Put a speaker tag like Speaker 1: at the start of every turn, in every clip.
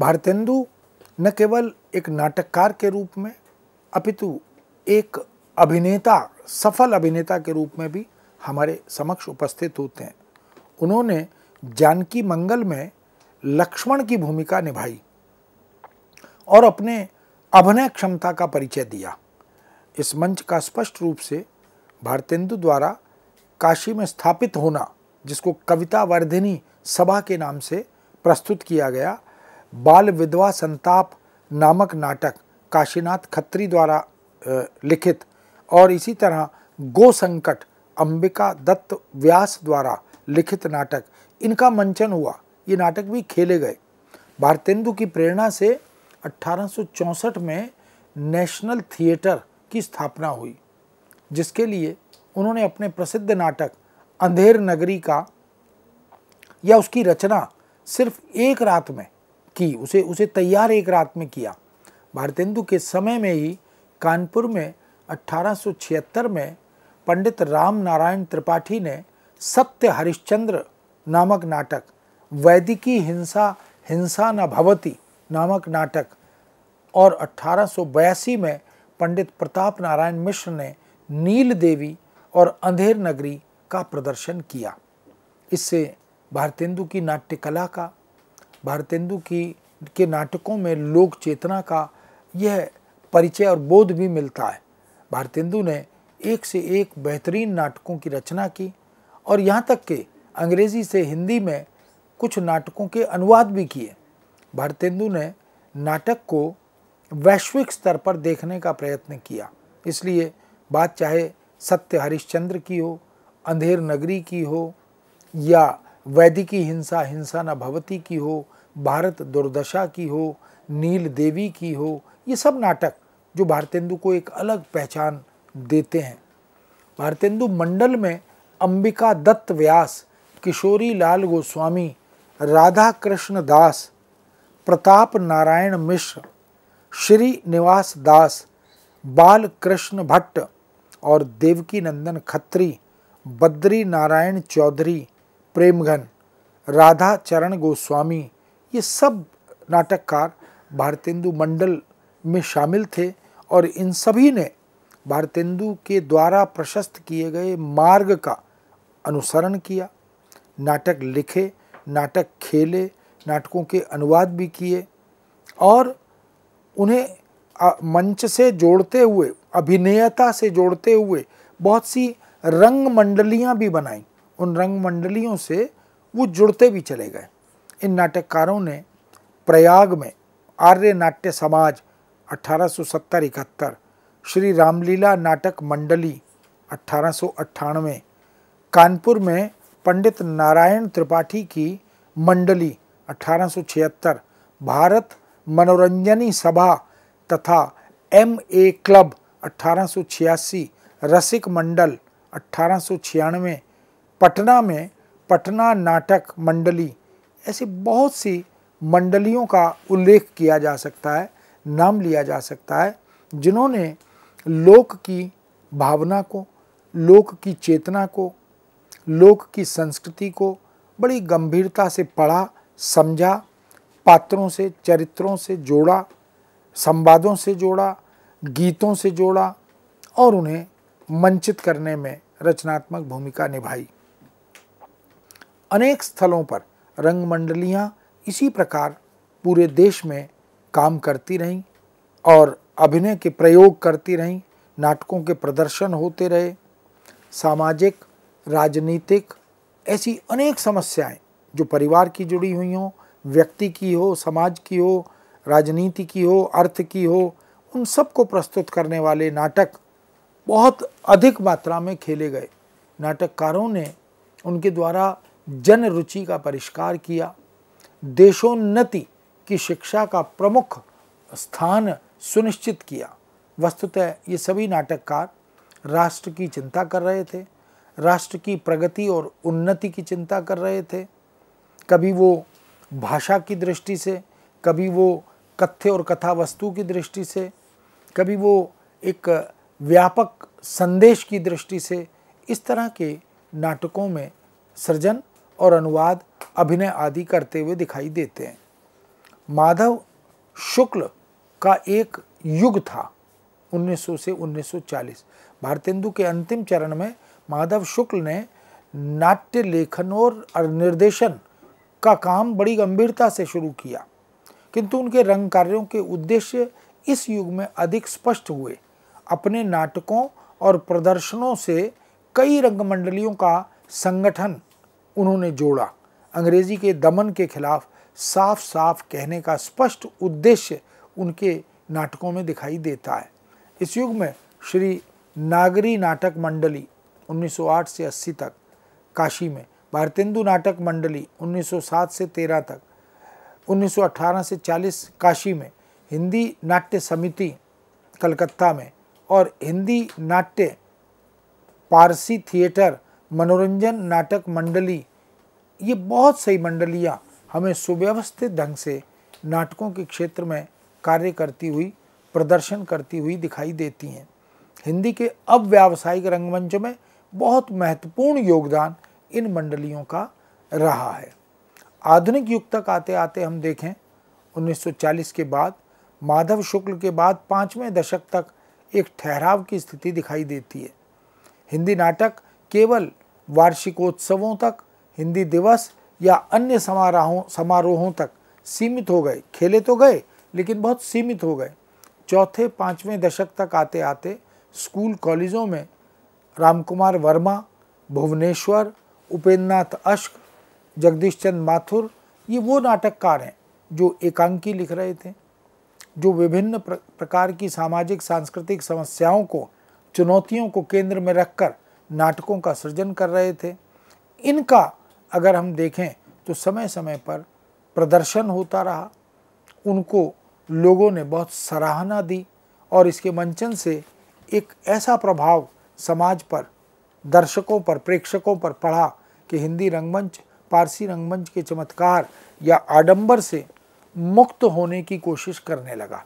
Speaker 1: भारतेंदु न केवल एक नाटककार के रूप में अपितु एक अभिनेता, सफल अभिनेता के रूप में भी हमारे समक्ष उपस्थित होते हैं। उन्होंने जानकी मंगल में लक्ष्मण की भूमिका निभाई और अपने अभिनय क्षमता का परिचय दिया। इस मंच का स्पष्ट रूप से भारतेंदु द्वारा काशी में स्थापित होना, जिसको कविता वर्धिनी सभा के नाम से प्रस्तुत किया गया, बाल विधवा संताप नामक नाटक काशीनाथ खत्री द्वारा लिखित, और इसी तरह गो संकट अंबिका दत्त व्यास द्वारा लिखित नाटक, इनका मंचन हुआ। ये नाटक भी खेले गए। भारतेंदु की प्रेरणा से 1864 में नेशनल थिएटर की स्थापना हुई, जिसके लिए उन्होंने अपने प्रसिद्ध नाटक अंधेर नगरी का या उसकी रचना सिर्फ एक रात में की, उसे तैयार एक रात में किया। भारतेंदु के समय में ही कानपुर में 1876 में पंडित राम नारायण त्रिपाठी ने सत्य हरिश्चंद्र नामक नाटक, वैदिकी हिंसा न भवति नामक नाटक, और 1882 में पंडित प्रताप नारायण मिश्र ने नील देवी और अंधेर नगरी का प्रदर्शन किया। इससे भारतेंदु की नाट्य कला का, भारतेंदु के नाटकों में लोक चेतना का यह परिचय और बोध भी मिलता है। भारतेंदु ने एक से एक बेहतरीन नाटकों की रचना की और यहाँ तक कि अंग्रेजी से हिंदी में कुछ नाटकों के अनुवाद भी किए। भारतेंदु ने नाटक को वैश्विक स्तर पर देखने का प्रयत्न किया। इसलिए बात चाहे सत्य हरिश्चंद्र की हो, अंधेर नगरी की हो, या वैदिकी हिंसा न भवति की हो, भारत दुर्दशा की हो, नील देवी की हो, ये सब नाटक जो भारतेंदु को एक अलग पहचान देते हैं। भारतेंदु मंडल में अंबिका दत्त व्यास, किशोरी लाल गोस्वामी, राधा कृष्ण दास, प्रताप नारायण मिश्र, श्री निवास दास, बाल कृष्ण भट्ट और देवकी नंदन खत्री, बद्री नारायण चौधरी, प्रेमघन, राधा चरण गोस्वामी, ये सब नाटककार भारतेंदु मंडल में शामिल थे और इन सभी ने भारतेंदु के द्वारा प्रशस्त किए गए मार्ग का अनुसरण किया। नाटक लिखे, नाटक खेले, नाटकों के अनुवाद भी किए और उन्हें मंच से जोड़ते हुए, अभिनेता से जोड़ते हुए बहुत सी रंग मंडलियाँ भी बनाई। उन रंग मंडलियों से वो जुड़ते भी चले गए। इन नाटककारों ने प्रयाग में आर्य नाट्य समाज 1870-71, श्री रामलीला नाटक मंडली 1898, कानपुर में पंडित नारायण त्रिपाठी की मंडली 1876, भारत मनोरंजनी सभा तथा MA क्लब 1886, रसिक मंडल 1896, पटना में पटना नाटक मंडली, ऐसी बहुत सी मंडलियों का उल्लेख किया जा सकता है, नाम लिया जा सकता है, जिन्होंने लोक की भावना को, लोक की चेतना को, लोक की संस्कृति को बड़ी गंभीरता से पढ़ा, समझा, पात्रों से, चरित्रों से जोड़ा, संवादों से जोड़ा, गीतों से जोड़ा और उन्हें मंचित करने में रचनात्मक भूमिका निभाई। अनेक स्थलों पर रंगमंडलियाँ इसी प्रकार पूरे देश में काम करती रहीं और अभिनय के प्रयोग करती रहीं, नाटकों के प्रदर्शन होते रहे। सामाजिक, राजनीतिक, ऐसी अनेक समस्याएं जो परिवार की जुड़ी हुई हों, व्यक्ति की हो, समाज की हो, राजनीति की हो, अर्थ की हो, उन सब को प्रस्तुत करने वाले नाटक बहुत अधिक मात्रा में खेले गए। नाटककारों ने उनके द्वारा जन रुचि का परिष्कार किया, देशोन्नति की शिक्षा का प्रमुख स्थान सुनिश्चित किया। वस्तुतः ये सभी नाटककार राष्ट्र की चिंता कर रहे थे, राष्ट्र की प्रगति और उन्नति की चिंता कर रहे थे। कभी वो भाषा की दृष्टि से, कभी वो कथ्य और कथा वस्तु की दृष्टि से, कभी वो एक व्यापक संदेश की दृष्टि से, इस तरह के नाटकों में सृजन और अनुवाद, अभिनय आदि करते हुए दिखाई देते हैं। माधव शुक्ल का एक युग था 1900 से 1940। भारतेंदु के अंतिम चरण में माधव शुक्ल ने नाट्य लेखन और निर्देशन का काम बड़ी गंभीरता से शुरू किया, किंतु उनके रंग कार्यों के उद्देश्य इस युग में अधिक स्पष्ट हुए। अपने नाटकों और प्रदर्शनों से कई रंगमंडलियों का संगठन उन्होंने जोड़ा। अंग्रेजी के दमन के खिलाफ साफ साफ कहने का स्पष्ट उद्देश्य उनके नाटकों में दिखाई देता है। इस युग में श्री नागरी नाटक मंडली 1908 से 80 तक काशी में, भारतेंदु नाटक मंडली 1907 से 13 तक, 1918 से 40 काशी में, हिंदी नाट्य समिति कलकत्ता में और हिंदी नाट्य पारसी थिएटर मनोरंजन नाटक मंडली, ये बहुत सही मंडलियाँ हमें सुव्यवस्थित ढंग से नाटकों के क्षेत्र में कार्य करती हुई, प्रदर्शन करती हुई दिखाई देती हैं। हिंदी के अव्यावसायिक रंगमंच में बहुत महत्वपूर्ण योगदान इन मंडलियों का रहा है। आधुनिक युग तक आते आते हम देखें 1940 के बाद माधव शुक्ल के बाद 5वें दशक तक एक ठहराव की स्थिति दिखाई देती है। हिंदी नाटक केवल वार्षिकोत्सवों तक, हिंदी दिवस या अन्य समारोहों तक सीमित हो गए। खेले तो गए लेकिन बहुत सीमित हो गए। चौथे 5वें दशक तक आते आते स्कूल कॉलेजों में रामकुमार वर्मा, भुवनेश्वर, उपेंद्रनाथ अश्क, जगदीश चंद्र माथुर, ये वो नाटककार हैं जो एकांकी लिख रहे थे, जो विभिन्न प्रकार की सामाजिक सांस्कृतिक समस्याओं को, चुनौतियों को केंद्र में रखकर नाटकों का सृजन कर रहे थे। इनका अगर हम देखें तो समय समय पर प्रदर्शन होता रहा, उनको लोगों ने बहुत सराहना दी और इसके मंचन से एक ऐसा प्रभाव समाज पर, दर्शकों पर, प्रेक्षकों पर पड़ा कि हिंदी रंगमंच पारसी रंगमंच के चमत्कार या आडंबर से मुक्त होने की कोशिश करने लगा।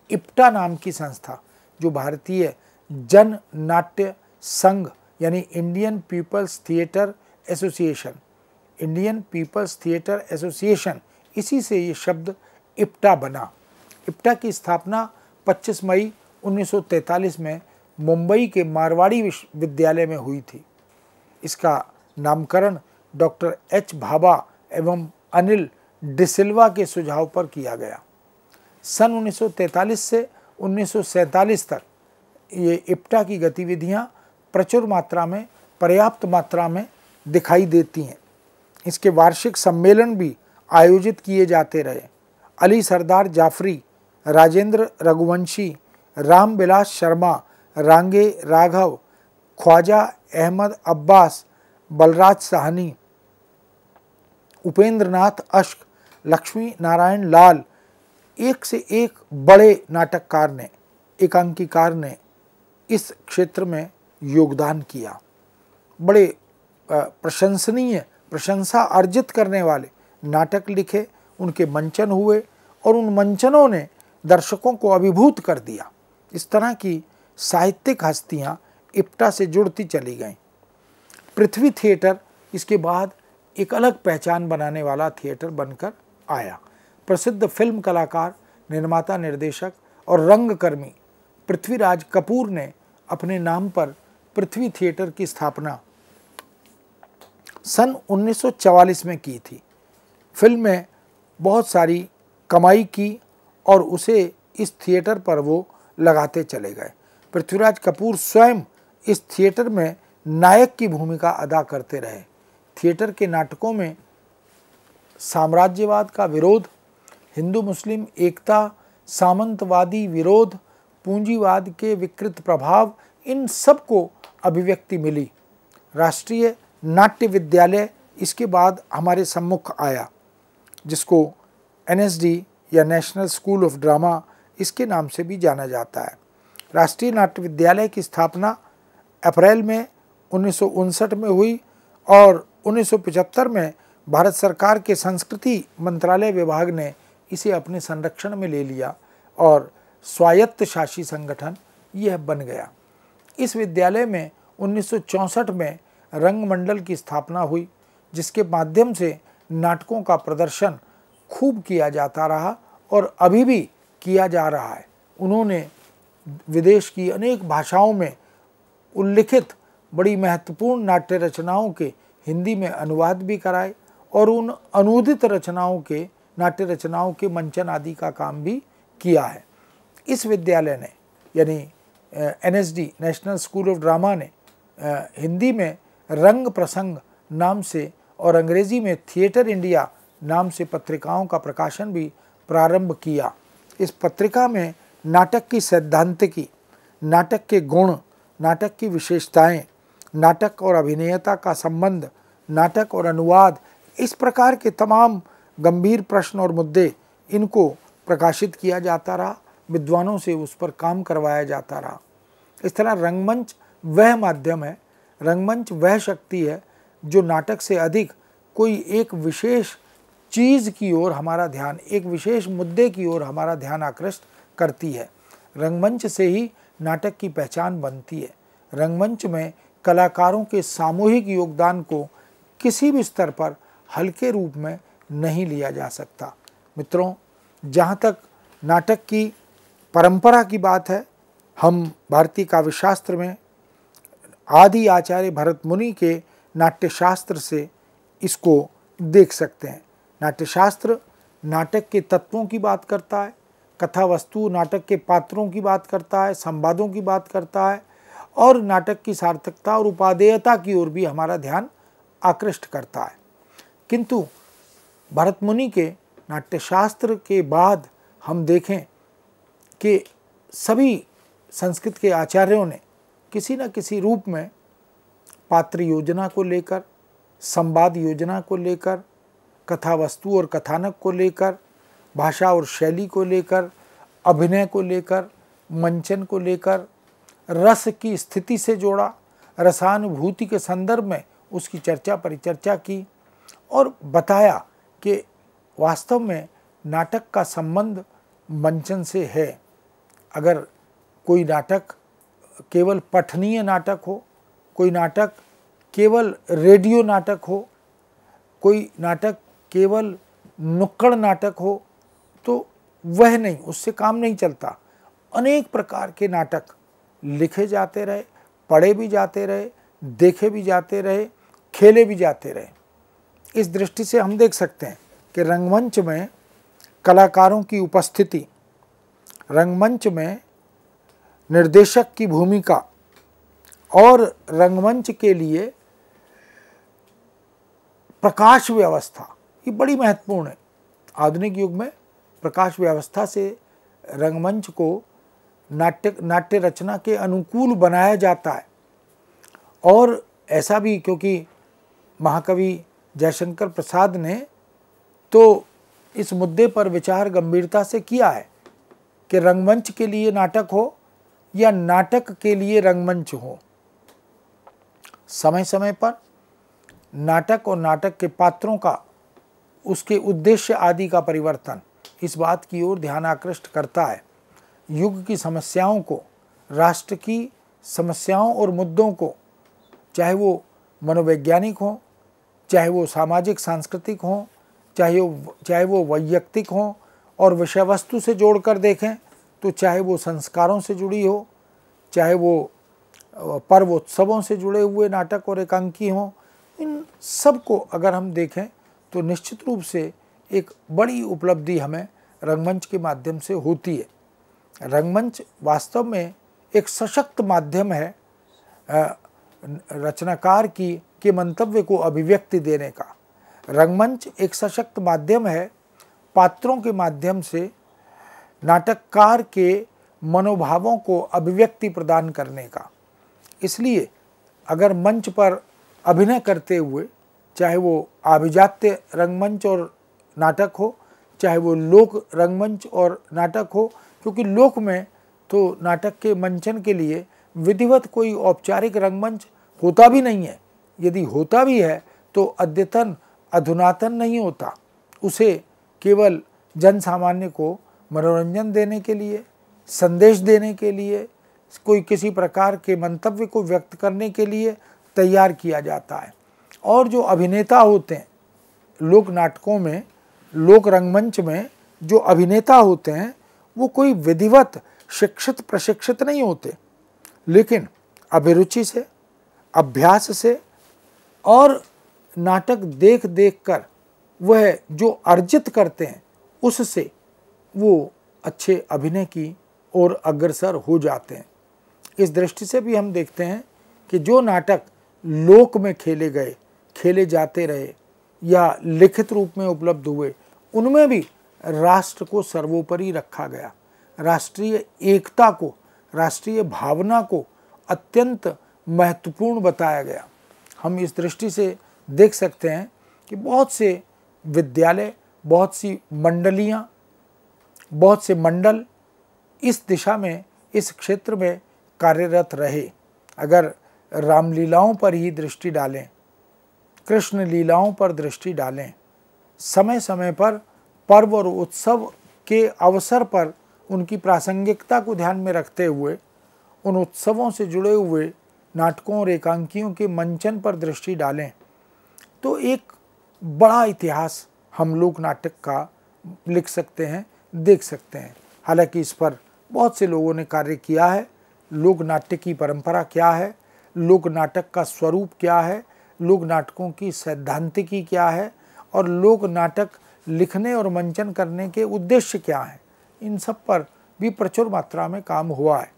Speaker 1: इप्टा नाम की संस्था, जो भारतीय जन नाट्य संघ यानी Indian People's Theatre Association, Indian People's Theatre Association, इसी से ये शब्द इप्टा बना। इप्टा की स्थापना 25 मई 1943 में मुंबई के मारवाड़ी विश्वविद्यालय में हुई थी। इसका नामकरण डॉक्टर एच भाभा एवं अनिल डिसिल्वा के सुझाव पर किया गया। सन 1943 से 1947 तक ये इप्टा की गतिविधियां प्रचुर मात्रा में, पर्याप्त मात्रा में दिखाई देती हैं। इसके वार्षिक सम्मेलन भी आयोजित किए जाते रहे। अली सरदार जाफरी, राजेंद्र रघुवंशी, रामविलास शर्मा, रांगे राघव, ख्वाजा अहमद अब्बास, बलराज साहनी, उपेंद्रनाथ अश्क, लक्ष्मी नारायण लाल, एक से एक बड़े नाटककार ने, एकांकीकार ने इस क्षेत्र में योगदान किया। बड़े प्रशंसनीय, प्रशंसा अर्जित करने वाले नाटक लिखे, उनके मंचन हुए और उन मंचनों ने दर्शकों को अभिभूत कर दिया। इस तरह की साहित्यिक हस्तियां इप्टा से जुड़ती चली गईं। पृथ्वी थिएटर इसके बाद एक अलग पहचान बनाने वाला थिएटर बनकर आया। प्रसिद्ध फिल्म कलाकार, निर्माता, निर्देशक और रंगकर्मी पृथ्वीराज कपूर ने अपने नाम पर पृथ्वी थिएटर की स्थापना सन 1944 में की थी। फिल्म में बहुत सारी कमाई की और उसे इस थिएटर पर वो लगाते चले गए। पृथ्वीराज कपूर स्वयं इस थिएटर में नायक की भूमिका अदा करते रहे। थिएटर के नाटकों में साम्राज्यवाद का विरोध, हिंदू मुस्लिम एकता, सामंतवादी विरोध, पूंजीवाद के विकृत प्रभाव, इन सब को अभिव्यक्ति मिली। राष्ट्रीय नाट्य विद्यालय इसके बाद हमारे सम्मुख आया, जिसको NSD या नेशनल स्कूल ऑफ ड्रामा इसके नाम से भी जाना जाता है। राष्ट्रीय नाट्य विद्यालय की स्थापना अप्रैल में 1959 में हुई और 1975 में भारत सरकार के संस्कृति मंत्रालय विभाग ने इसे अपने संरक्षण में ले लिया और स्वायत्त शासी संगठन यह बन गया। इस विद्यालय में 1964 में रंगमंडल की स्थापना हुई, जिसके माध्यम से नाटकों का प्रदर्शन खूब किया जाता रहा और अभी भी किया जा रहा है। उन्होंने विदेश की अनेक भाषाओं में उल्लिखित बड़ी महत्वपूर्ण नाट्य रचनाओं के हिंदी में अनुवाद भी कराए और उन अनुदित रचनाओं के नाट्य रचनाओं के मंचन आदि का काम भी किया है। इस विद्यालय ने यानी NSD national school of drama ने हिंदी में रंग प्रसंग नाम से और अंग्रेजी में थिएटर इंडिया नाम से पत्रिकाओं का प्रकाशन भी प्रारंभ किया। इस पत्रिका में नाटक की सैद्धांतिकी, नाटक के गुण, नाटक की विशेषताएं, नाटक और अभिनेता का संबंध, नाटक और अनुवाद, इस प्रकार के तमाम गंभीर प्रश्न और मुद्दे इनको प्रकाशित किया जाता रहा, विद्वानों से उस पर काम करवाया जाता रहा। इस तरह रंगमंच वह माध्यम है, रंगमंच वह शक्ति है जो नाटक से अधिक कोई एक विशेष चीज़ की ओर हमारा ध्यान, एक विशेष मुद्दे की ओर हमारा ध्यान आकृष्ट करती है। रंगमंच से ही नाटक की पहचान बनती है। रंगमंच में कलाकारों के सामूहिक योगदान को किसी भी स्तर पर हल्के रूप में नहीं लिया जा सकता। मित्रों, जहाँ तक नाटक की परंपरा की बात है, हम भारतीय काव्यशास्त्र में आदि आचार्य भरत मुनि के नाट्यशास्त्र से इसको देख सकते हैं। नाट्यशास्त्र नाटक के तत्वों की बात करता है, कथा वस्तु नाटक के पात्रों की बात करता है, संवादों की बात करता है और नाटक की सार्थकता और उपादेयता की ओर भी हमारा ध्यान आकृष्ट करता है। किंतु भरत मुनि के नाट्यशास्त्र के बाद हम देखें कि सभी संस्कृत के आचार्यों ने किसी न किसी रूप में पात्र योजना को लेकर, संवाद योजना को लेकर, कथा वस्तु और कथानक को लेकर, भाषा और शैली को लेकर, अभिनय को लेकर, मंचन को लेकर, रस की स्थिति से जोड़ा, रसानुभूति के संदर्भ में उसकी चर्चा परिचर्चा की और बताया कि वास्तव में नाटक का संबंध मंचन से है। अगर कोई नाटक केवल पठनीय नाटक हो, कोई नाटक केवल रेडियो नाटक हो, कोई नाटक केवल नुक्कड़ नाटक हो, तो वह नहीं, उससे काम नहीं चलता। अनेक प्रकार के नाटक लिखे जाते रहे, पढ़े भी जाते रहे, देखे भी जाते रहे, खेले भी जाते रहे। इस दृष्टि से हम देख सकते हैं कि रंगमंच में कलाकारों की उपस्थिति, रंगमंच में निर्देशक की भूमिका और रंगमंच के लिए प्रकाश व्यवस्था, ये बड़ी महत्वपूर्ण है। आधुनिक युग में प्रकाश व्यवस्था से रंगमंच को नाट्य रचना के अनुकूल बनाया जाता है। और ऐसा भी क्योंकि महाकवि जयशंकर प्रसाद ने तो इस मुद्दे पर विचार गंभीरता से किया है कि रंगमंच के लिए नाटक हो या नाटक के लिए रंगमंच हो। समय समय पर नाटक और नाटक के पात्रों का, उसके उद्देश्य आदि का परिवर्तन इस बात की ओर ध्यान आकृष्ट करता है। युग की समस्याओं को, राष्ट्र की समस्याओं और मुद्दों को, चाहे वो मनोवैज्ञानिक हों, चाहे वो सामाजिक सांस्कृतिक हों, चाहे वो वैयक्तिक हों और विषय वस्तु से जोड़कर देखें, तो चाहे वो संस्कारों से जुड़ी हो, चाहे वो पर्व उत्सवों से जुड़े हुए नाटक और एकांकी हों, इन सब को अगर हम देखें तो निश्चित रूप से एक बड़ी उपलब्धि हमें रंगमंच के माध्यम से होती है। रंगमंच वास्तव में एक सशक्त माध्यम है रचनाकार के मंतव्य को अभिव्यक्ति देने का। रंगमंच एक सशक्त माध्यम है पात्रों के माध्यम से नाटककार के मनोभावों को अभिव्यक्ति प्रदान करने का। इसलिए अगर मंच पर अभिनय करते हुए, चाहे वो आभिजात्य रंगमंच और नाटक हो, चाहे वो लोक रंगमंच और नाटक हो, क्योंकि लोक में तो नाटक के मंचन के लिए विधिवत कोई औपचारिक रंगमंच होता भी नहीं है। यदि होता भी है तो अद्यतन अधुनातन नहीं होता। उसे केवल जन सामान्य को मनोरंजन देने के लिए, संदेश देने के लिए, कोई किसी प्रकार के मंतव्य को व्यक्त करने के लिए तैयार किया जाता है। और जो अभिनेता होते हैं लोक नाटकों में, लोक रंगमंच में जो अभिनेता होते हैं वो कोई विधिवत शिक्षित प्रशिक्षित नहीं होते, लेकिन अभिरुचि से, अभ्यास से और नाटक देख देख कर वह जो अर्जित करते हैं उससे वो अच्छे अभिनय की ओर अग्रसर हो जाते हैं। इस दृष्टि से भी हम देखते हैं कि जो नाटक लोक में खेले गए, खेले जाते रहे या लिखित रूप में उपलब्ध हुए, उनमें भी राष्ट्र को सर्वोपरि रखा गया, राष्ट्रीय एकता को, राष्ट्रीय भावना को अत्यंत महत्वपूर्ण बताया गया। हम इस दृष्टि से देख सकते हैं कि बहुत से विद्यालय, बहुत सी मंडलियाँ, बहुत से मंडल इस दिशा में, इस क्षेत्र में कार्यरत रहे। अगर रामलीलाओं पर ही दृष्टि डालें, कृष्ण लीलाओं पर दृष्टि डालें, समय समय पर पर्व और उत्सव के अवसर पर उनकी प्रासंगिकता को ध्यान में रखते हुए उन उत्सवों से जुड़े हुए नाटकों और एकांकियों के मंचन पर दृष्टि डालें, तो एक बड़ा इतिहास हम लोक नाटक का लिख सकते हैं, देख सकते हैं। हालांकि इस पर बहुत से लोगों ने कार्य किया है। लोक नाट्य की परंपरा क्या है, लोक नाटक का स्वरूप क्या है, लोक नाटकों की सैद्धांतिकी क्या है और लोक नाटक लिखने और मंचन करने के उद्देश्य क्या हैं, इन सब पर भी प्रचुर मात्रा में काम हुआ है।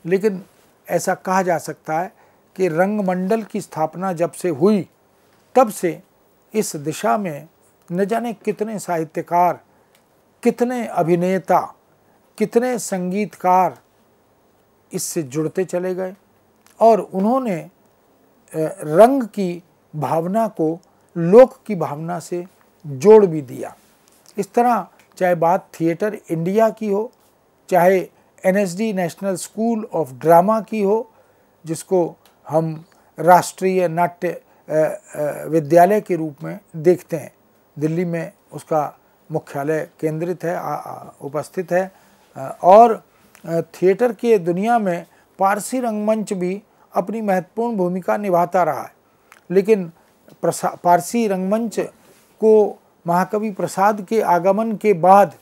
Speaker 1: लेकिन ऐसा कहा जा सकता है कि रंगमंडल की स्थापना जब से हुई तब से इस दिशा में न जाने कितने साहित्यकार, कितने अभिनेता, कितने संगीतकार इससे जुड़ते चले गए और उन्होंने रंग की भावना को लोक की भावना से जोड़ भी दिया। इस तरह चाहे बात थिएटर इंडिया की हो, चाहे NSD national school of drama की हो, जिसको हम राष्ट्रीय नाट्य विद्यालय के रूप में देखते हैं, दिल्ली में उसका मुख्यालय केंद्रित है, उपस्थित है, और थिएटर के दुनिया में पारसी रंगमंच भी अपनी महत्वपूर्ण भूमिका निभाता रहा है। लेकिन पारसी रंगमंच को महाकवि प्रसाद के आगमन के बाद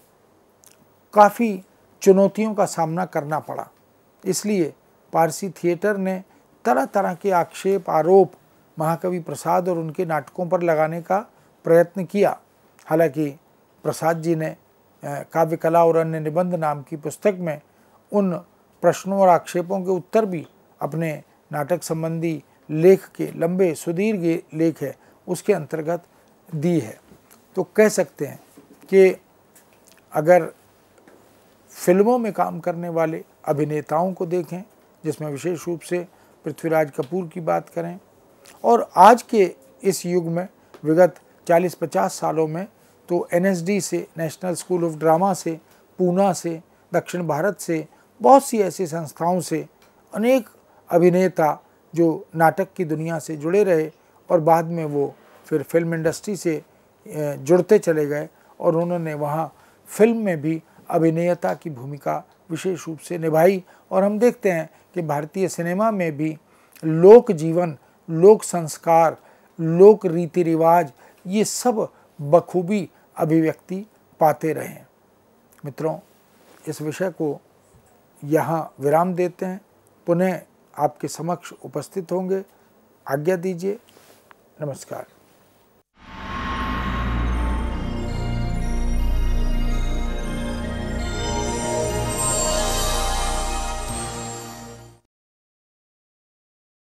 Speaker 1: काफ़ी चुनौतियों का सामना करना पड़ा। इसलिए पारसी थिएटर ने तरह तरह के आक्षेप, आरोप महाकवि प्रसाद और उनके नाटकों पर लगाने का प्रयत्न किया। हालांकि प्रसाद जी ने काव्य कला और अन्य निबंध नाम की पुस्तक में उन प्रश्नों और आक्षेपों के उत्तर भी अपने नाटक संबंधी लेख के लंबे सुदीर्घ लेख है उसके अंतर्गत दी है। तो कह सकते हैं कि अगर फिल्मों में काम करने वाले अभिनेताओं को देखें, जिसमें विशेष रूप से पृथ्वीराज कपूर की बात करें, और आज के इस युग में विगत 40-50 सालों में तो एनएसडी से, नेशनल स्कूल ऑफ ड्रामा से, पूना से, दक्षिण भारत से, बहुत सी ऐसी संस्थाओं से अनेक अभिनेता जो नाटक की दुनिया से जुड़े रहे और बाद में वो फिर फिल्म इंडस्ट्री से जुड़ते चले गए और उन्होंने वहाँ फिल्म में भी अभिनेता की भूमिका विशेष रूप से निभाई। और हम देखते हैं कि भारतीय सिनेमा में भी लोक जीवन, लोक संस्कार, लोक रीति रिवाज, ये सब बखूबी अभिव्यक्ति पाते रहे हैं। मित्रों, इस विषय को यहाँ विराम देते हैं, पुनः आपके समक्ष उपस्थित होंगे। आज्ञा दीजिए। नमस्कार।